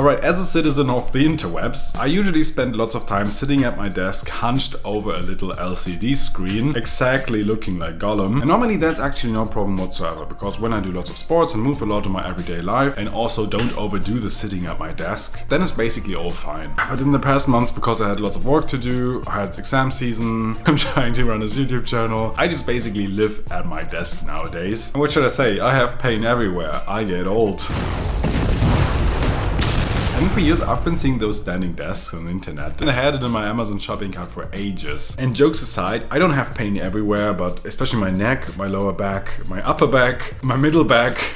Alright, as a citizen of the interwebs, I usually spend lots of time sitting at my desk hunched over a little LCD screen, exactly looking like Gollum. And normally that's actually no problem whatsoever, because when I do lots of sports and move a lot in my everyday life and also don't overdo the sitting at my desk, then it's basically all fine. But in the past months, because I had lots of work to do, I had exam season, I'm trying to run this YouTube channel, I just basically live at my desk nowadays. And what should I say? I have pain everywhere. I get old. And for years I've been seeing those standing desks on the internet, and I had it in my Amazon shopping cart for ages. And jokes aside, I don't have pain everywhere, but especially my neck, my lower back, my upper back, my middle back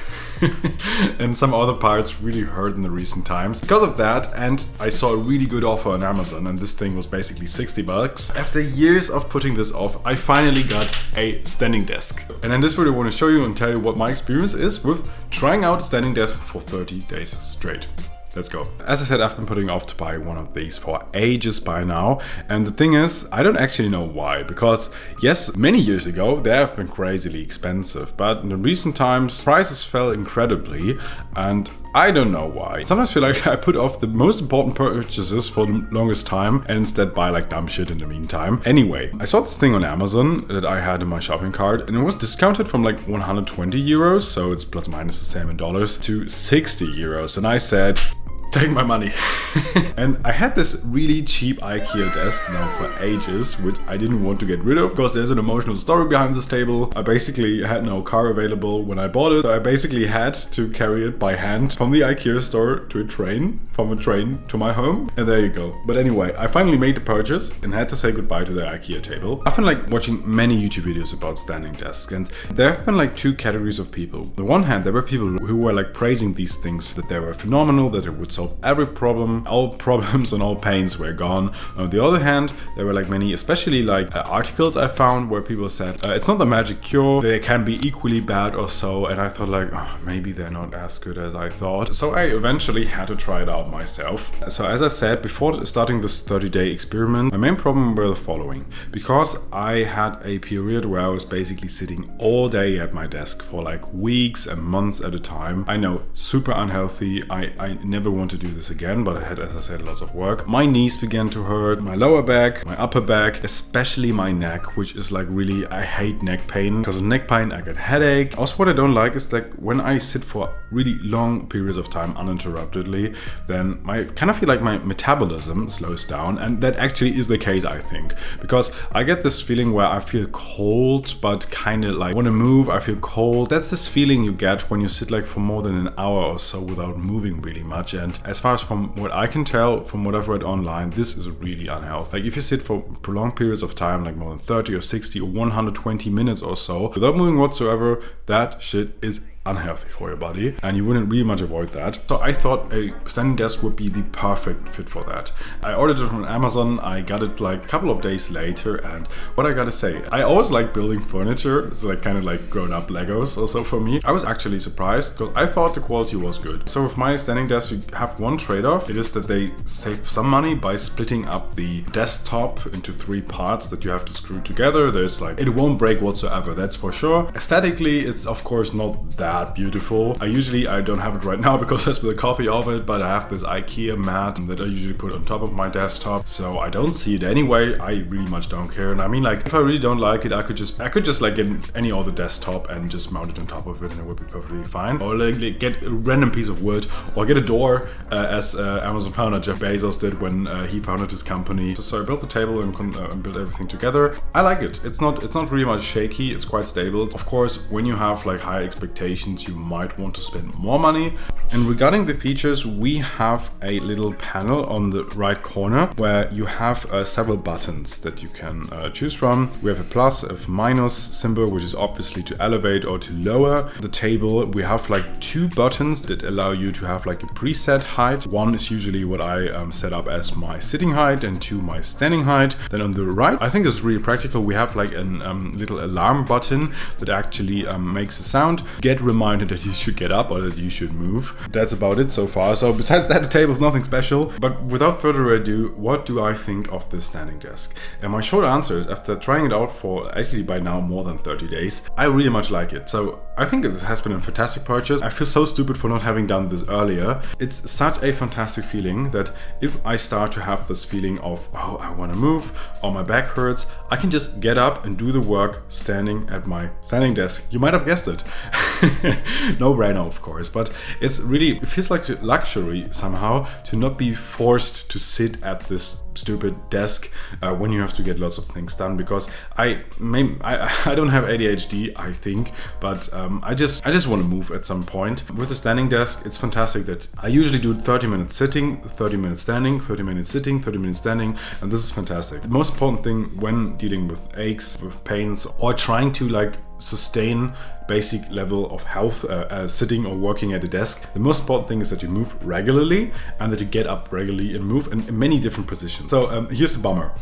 and some other parts really hurt in the recent times. Because of that, and I saw a really good offer on Amazon, and this thing was basically 60 bucks. After years of putting this off, I finally got a standing desk. And in this video I want to show you and tell you what my experience is with trying out a standing desk for 30 days straight. Let's go. As I said, I've been putting off to buy one of these for ages by now. And the thing is, I don't actually know why. Because yes, many years ago, they have been crazily expensive. But in the recent times, prices fell incredibly. And I don't know why. Sometimes I feel like I put off the most important purchases for the longest time and instead buy like dumb shit in the meantime. Anyway, I saw this thing on Amazon that I had in my shopping cart, and it was discounted from like 120 euros, so it's plus minus the same in dollars, to 60 euros. And I said, take my money. And I had this really cheap IKEA desk now for ages, which I didn't want to get rid of because there's an emotional story behind this table. I basically had no car available when I bought it, so I basically had to carry it by hand from the IKEA store to a train, from a train to my home, and there you go. But anyway, I finally made the purchase and had to say goodbye to the IKEA table. I've been like watching many YouTube videos about standing desks, and there have been like two categories of people. On the one hand, there were people who were like praising these things, that they were phenomenal, that it would solve every problem, all problems and all pains were gone. On the other hand, there were like many, especially like articles I found where people said it's not the magic cure, they can be equally bad or so, and I thought like, oh, maybe they're not as good as I thought. So I eventually had to try it out myself. So as I said, before starting this 30-day experiment, my main problem were the following. Because I had a period where I was basically sitting all day at my desk for like weeks and months at a time. I know, super unhealthy. I never want to do this again, but I had, as I said, lots of work. My knees began to hurt, my lower back, my upper back, especially my neck, which is like really, I hate neck pain. Because of neck pain, I get headache. Also, what I don't like is like when I sit for really long periods of time uninterruptedly, then I kind of feel like my metabolism slows down, and that actually is the case, I think. Because I get this feeling where I feel cold, but kind of like want to move, I feel cold. That's this feeling you get when you sit like for more than an hour or so without moving really much. And as far as from what I can tell, from what I've read online, this is really unhealthy. Like if you sit for prolonged periods of time, like more than 30 or 60 or 120 minutes or so, without moving whatsoever, that shit is unhealthy for your body, and you wouldn't really much avoid that. So I thought a standing desk would be the perfect fit for that. I ordered it from Amazon. I got it like a couple of days later, and what I gotta say, I always like building furniture. It's like kind of like grown-up Legos also for me. I was actually surprised because I thought the quality was good. So with my standing desk, you have one trade-off. It is that they save some money by splitting up the desktop into 3 parts that you have to screw together. There's like, it won't break whatsoever, that's for sure. Aesthetically, it's of course not that beautiful. I don't have it right now because I spilled coffee off it, but I have this IKEA mat that I usually put on top of my desktop, so I don't see it anyway. I really much don't care. And I mean, like, if I really don't like it, I could just like get any other desktop and just mount it on top of it, and it would be perfectly fine. Or like get a random piece of wood, or get a door, as Amazon founder Jeff Bezos did when he founded his company. So I built the table and built everything together. I like it. It's not really much shaky. It's quite stable. Of course, when you have like high expectations, you might want to spend more money. And regarding the features, we have a little panel on the right corner where you have several buttons that you can choose from. We have a plus, a minus symbol, which is obviously to elevate or to lower the table. We have like 2 buttons that allow you to have like a preset height. One is usually what I set up as my sitting height, and 2 my standing height. Then on the right, I think it's really practical, we have like a little alarm button that actually makes a sound. Get remote reminded that you should get up or that you should move. That's about it so far. So besides that, the table is nothing special. But without further ado, what do I think of this standing desk? And my short answer is, after trying it out for actually by now more than 30 days, I really much like it. So I think it has been a fantastic purchase. I feel so stupid for not having done this earlier. It's such a fantastic feeling that if I start to have this feeling of, oh, I want to move, or my back hurts, I can just get up and do the work standing at my standing desk. You might have guessed it. No brainer, of course, but it feels like a luxury somehow to not be forced to sit at this stupid desk when you have to get lots of things done, because I don't have ADHD, I think, but I just want to move at some point. With a standing desk, it's fantastic that I usually do 30 minutes sitting, 30 minutes standing, 30 minutes sitting, 30 minutes standing, and this is fantastic. The most important thing when dealing with aches, with pains, or trying to like sustain basic level of health sitting or working at a desk, the most important thing is that you move regularly and that you get up regularly and move in many different positions. So here's the bummer.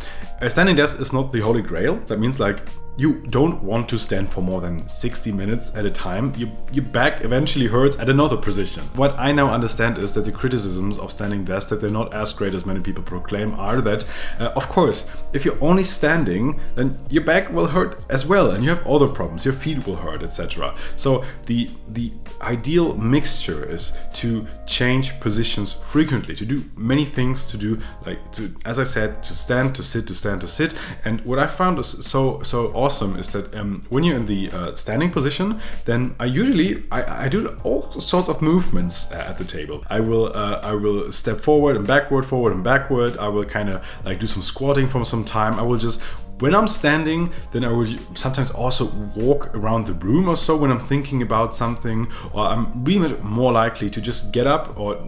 A standing desk is not the holy grail. That means like you don't want to stand for more than 60 minutes at a time. Your back eventually hurts at another position. What I now understand is that the criticisms of standing desks, that they're not as great as many people proclaim, are that, of course, if you're only standing, then your back will hurt as well, and you have other problems. Your feet will hurt, etc. So the ideal mixture is to change positions frequently, to do many things, to do as I said, to stand, to sit, to stand, to sit. And what I found is so awesome is that when you're in the standing position, then I do all sorts of movements at the table. I will step forward and backward, forward and backward. I will kind of like do some squatting for some time. I will just, when I'm standing, then I will sometimes also walk around the room or so when I'm thinking about something, or I'm really more likely to just get up, or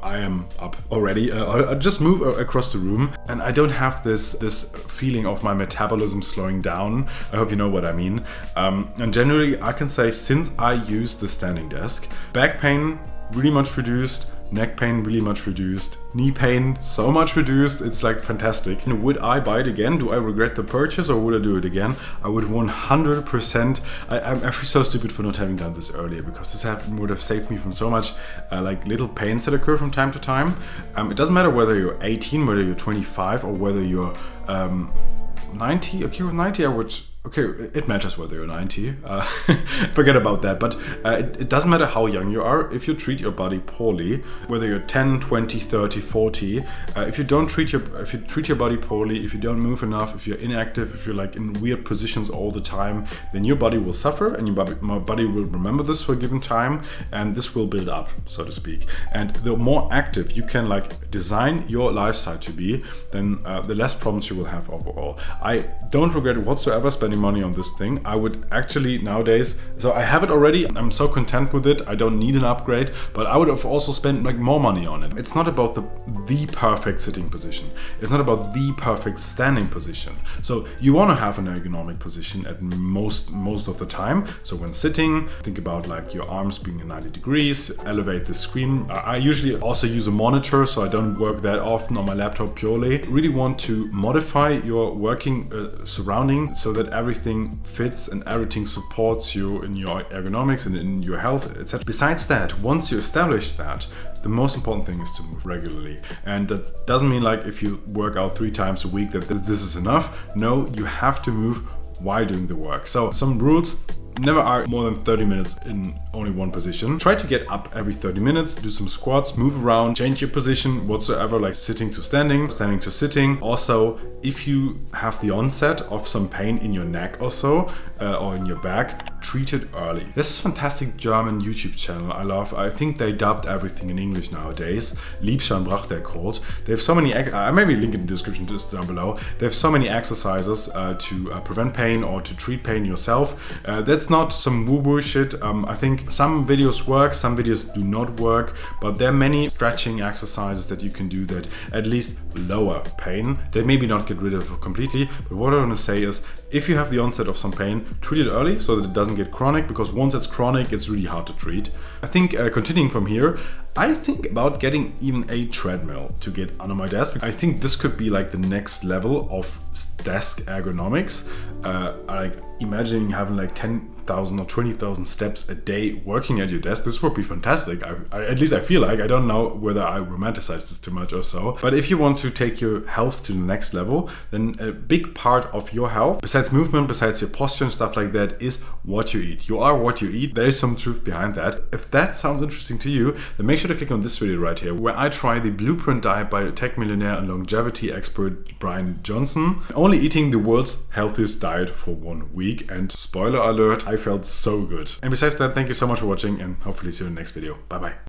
I am up already, or just move across the room, and I don't have this feeling of my metabolism slowing down. I hope you know what I mean. And generally, I can say since I use the standing desk, back pain really much reduced, neck pain really much reduced, knee pain so much reduced. It's like fantastic. And would I buy it again? Do I regret the purchase, or would I do it again? I would 100%. I feel so stupid for not having done this earlier, because this would have saved me from so much like little pains that occur from time to time. It doesn't matter whether you're 18, whether you're 25, or whether you're 90. Okay, with 90 I would... Okay, it matters whether you're 90, forget about that, but it doesn't matter how young you are. If you treat your body poorly, whether you're 10, 20, 30, 40, if you treat your body poorly, if you don't move enough, if you're inactive, if you're like in weird positions all the time, then your body will suffer, and my body will remember this for a given time, and this will build up, so to speak. And the more active you can like design your lifestyle to be, then the less problems you will have overall. I don't regret whatsoever spending money on this thing. I would actually nowadays, so I have it already, I'm so content with it, I don't need an upgrade, but I would have also spent like more money on it. It's not about the perfect sitting position. It's not about the perfect standing position. So you want to have an ergonomic position at most of the time. So when sitting, think about like your arms being at 90 degrees, elevate the screen. I usually also use a monitor, so I don't work that often on my laptop purely. Really want to modify your working surrounding so that everything fits and everything supports you in your ergonomics and in your health, etc. Besides that, once you establish that, the most important thing is to move regularly. And that doesn't mean like if you work out 3 times a week that this is enough. No, you have to move while doing the work. So some rules: never are more than 30 minutes in only one position. Try to get up every 30 minutes, do some squats, move around, change your position whatsoever, like sitting to standing, standing to sitting. Also, if you have the onset of some pain in your neck or so, or in your back, treat it early. This is a fantastic German YouTube channel I love. I think they dubbed everything in English nowadays. Liebschanbrach, they're called. They have so many, maybe link in the description just down below. They have so many exercises to prevent pain or to treat pain yourself. That's not some woo-woo shit. I think some videos work, some videos do not work, but there are many stretching exercises that you can do that at least lower pain. They maybe not get rid of it completely, but what I want to say is, if you have the onset of some pain, treat it early so that it doesn't get chronic, because once it's chronic, it's really hard to treat. I think continuing from here, I think about getting even a treadmill to get under my desk. I think this could be like the next level of desk ergonomics. Like imagining having like 10 10,000 or 20,000 steps a day working at your desk, this would be fantastic. At least I feel like. I don't know whether I romanticize this too much or so. But if you want to take your health to the next level, then a big part of your health, besides movement, besides your posture and stuff like that, is what you eat. You are what you eat. There is some truth behind that. If that sounds interesting to you, then make sure to click on this video right here, where I try the blueprint diet by tech millionaire and longevity expert Brian Johnson. Only eating the world's healthiest diet for 1 week, and spoiler alert, I felt so good. And besides that, thank you so much for watching, and hopefully see you in the next video. Bye bye.